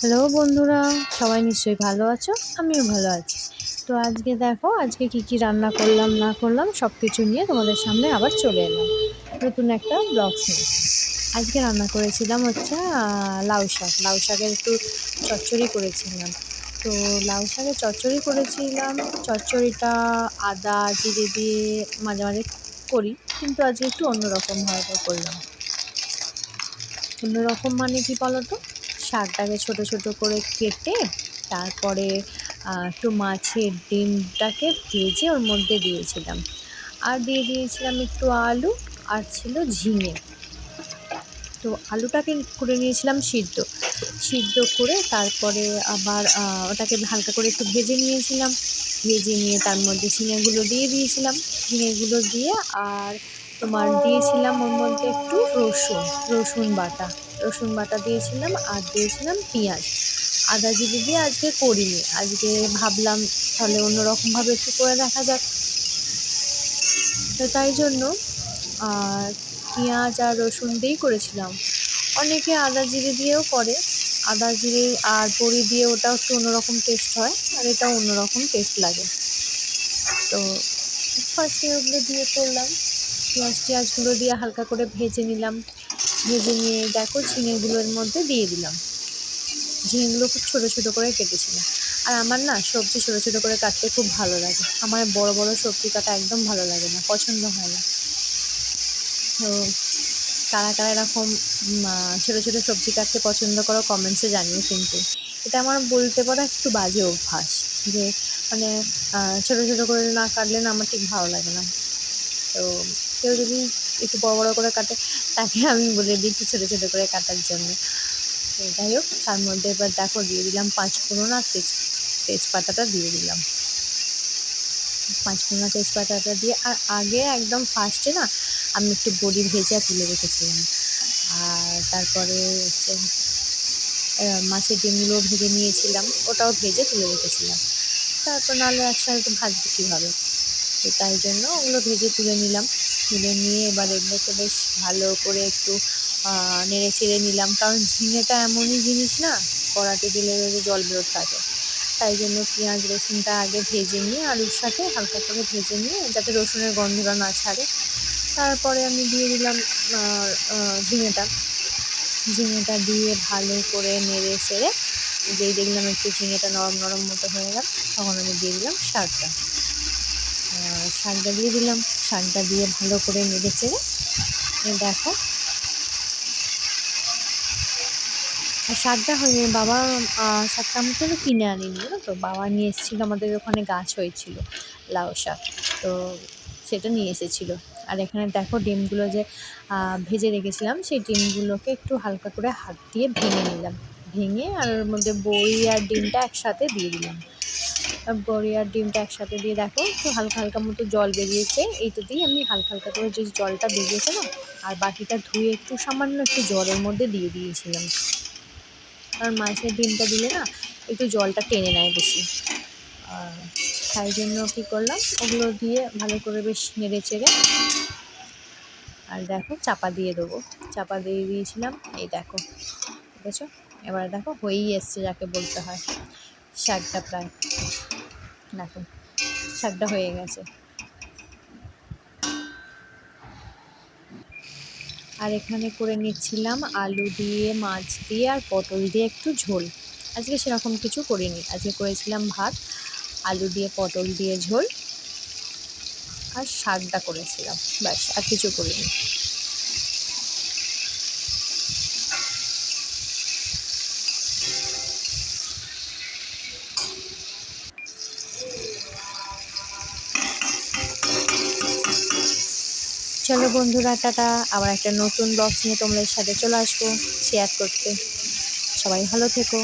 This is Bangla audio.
হ্যালো বন্ধুরা, সবাই নিশ্চয়ই ভালো আছো? আমিও ভালো আছি। তো আজকে দেখো, আজকে কি রান্না করলাম না করলাম সব কিছু নিয়ে তোমাদের সামনে আবার চলে এলাম নতুন একটা ব্লগস নিয়ে। আজকে রান্না করেছিলাম হচ্ছে লাউ শাকের একটু চচ্চড়ি করেছিলাম। তো লাউ শাকের চচ্চড়ি করেছিলাম। চচ্চড়িটা আদা জিরে দিয়ে মাঝে মাঝে করি, কিন্তু আজকে একটু অন্যরকমভাবে করলাম। অন্যরকম মানে কি বলতো, শাকটাকে ছোট ছোট করে কেটে তারপরে একটু মাছের ডিমটাকে ভেজে ওর মধ্যে দিয়েছিলাম, আর দিয়ে দিয়েছিলাম একটু আলু, আর ছিল ঝিঙে। তো আলুটাকে করে নিয়েছিলাম সিদ্ধ, সিদ্ধ করে তারপরে আবার ওটাকে হালকা করে একটু ভেজে নিয়েছিলাম। ভেজে নিয়ে তার মধ্যে ঝিঙেগুলো দিয়ে দিয়েছিলাম। ঝিঙেগুলো দিয়ে আর তোমার দিয়েছিলাম ওর মধ্যে একটু রসুন বাটা দিয়েছিলাম, আর দিয়েছিলাম পেঁয়াজ। আদা জিরে দিয়ে আজকে করিনি, আজকে ভাবলাম তাহলে অন্যরকমভাবে একটু করে দেখা যাক। তো তাই জন্য আর পেঁয়াজ আর রসুন দিয়েই করেছিলাম। অনেকে আদা জিরে দিয়েও করে, আদা জিরে আর বড়ি দিয়ে ওটাও একটু অন্যরকম টেস্ট হয়, আর এটাও অন্যরকম টেস্ট লাগে। তো ফার্স্টে ওগুলো দিয়ে করলাম, পেঁয়াজগুলো দিয়ে হালকা করে ভেজে নিলাম। ভেজে নিয়ে দেখো ঝিঙেগুলোর মধ্যে দিয়ে দিলাম। ঝিঙেগুলো খুব ছোটো ছোটো করে কেটেছিলাম। আর আমার না সবজি ছোটো ছোটো করে কাটতে খুব ভালো লাগে, আমার বড় বড় সবজি কাটা একদম ভালো লাগে না, পছন্দ হয় না। তো কারা কারা এরকম ছোটো ছোটো সবজি কাটতে পছন্দ করো কমেন্টসে জানিও। কিন্তু এটা আমার বলতে পারো একটু বাজে অভ্যাস, যে মানে ছোটো ছোটো করে না কাটলে না আমার ঠিক ভালো লাগে না। তো কেউ যদি একটু বড় বড় করে কাটে, তাকে আমি বলে দিই একটু ছোটো ছোটো করে কাটার জন্য। তো যাই হোক, তার মধ্যে এবার দেখো দিয়ে দিলাম পাঁচফোড়ন আর তেজপাতাটা দিয়ে দিলাম। পাঁচফোড়ন আর তেজপাতাটা দিয়ে আর আগে একদম ফার্স্টে না আমি একটু বড়ি ভেজে তুলে রেখেছিলাম। আর তারপরে হচ্ছে মাছের ডিমগুলো ভেজে নিয়েছিলাম, ওটাও ভেজে তুলে রেখেছিলাম। তারপর নাহলে একসাথে তো ভাজবো কীভাবে, তো তাই জন্য ওগুলো ভেজে তুলে নিলাম। তুলে নিয়ে এবার এগুলোকে বেশ ভালো করে একটু নেড়ে চেড়ে নিলাম, কারণ ঝিঙেটা এমনই জিনিস না, কড়াতে দিলে জল বেরোতে থাকে। তাই জন্য পেঁয়াজ রসুনটা আগে ভেজে নিয়ে আলুর সাথে হালকা করে ভেজে নিয়ে, যাতে রসুনের গন্ধটা না ছাড়ে, তারপরে আমি দিয়ে দিলাম ঝিঙেটা। ঝিঙেটা দিয়ে ভালো করে নেড়ে চেড়ে যেই দেখলাম একটু ঝিঙেটা নরম নরম মতো হয়ে গেল, তখন আমি দিয়ে দিলাম শাকটা। শাকটা দিয়ে দিলাম, শাকটা দিয়ে ভালো করে নেড়ে চেড়ে দেখো শাকটা হয়ে বাবা শাকটা আমি কিন্তু কিনে আনিনি, জানো তো, বাবা নিয়ে এসেছিলো, আমাদের ওখানে গাছ হয়েছিল লাউ শাক, তো সেটা নিয়ে এসেছিলো। আর এখানে দেখো ডিমগুলো যে ভেজে রেখেছিলাম, সেই ডিমগুলোকে একটু হালকা করে হাত দিয়ে ভেঙে নিলাম। ভেঙে আর ওর মধ্যে বড়ি আর ডিমটা একসাথে দিয়ে দিলাম। বড়ি আর ডিমটা একসাথে দিয়ে দেখো একটু হালকা হালকা মতো জল বেরিয়েছে, এইটা দিয়ে আমি হালকা হালকা করে যে জলটা বেরিয়েছে না, আর বাকিটা ধুয়ে একটু সামান্য একটু জলের মধ্যে দিয়ে দিয়েছিলাম, কারণ মাছের ডিমটা দিলে না একটু জলটা টেনে নেয় বেশি। তাই জন্য কী করলাম, ওগুলো দিয়ে ভালো করে বেশ নেড়ে চেড়ে আর দেখো চাপা দিয়ে দেবো। চাপা দিয়ে দিয়েছিলাম, এই দেখো, ঠিক আছে। এবার দেখো হয়েই এসছে যাকে বলতে হয়, শাকটা প্রায় দেখো শাকটা হয়ে গেছে। আর এখানে করে নিচ্ছিলাম আলু দিয়ে, মাছ দিয়ে আর পটল দিয়ে একটু ঝোল। আজকে সেরকম কিছু করিনি, আজকে করেছিলাম ভাত, আলু দিয়ে পটল দিয়ে ঝোল, আর শাকটা করেছিলাম, ব্যাস, আর কিছু করিনি। চলো বন্ধুরা, টাটা, আবার একটা নতুন বক্স নিয়ে তোমাদের সাথে চলে আসবো শেয়ার করতে। সবাই ভালো থেকো।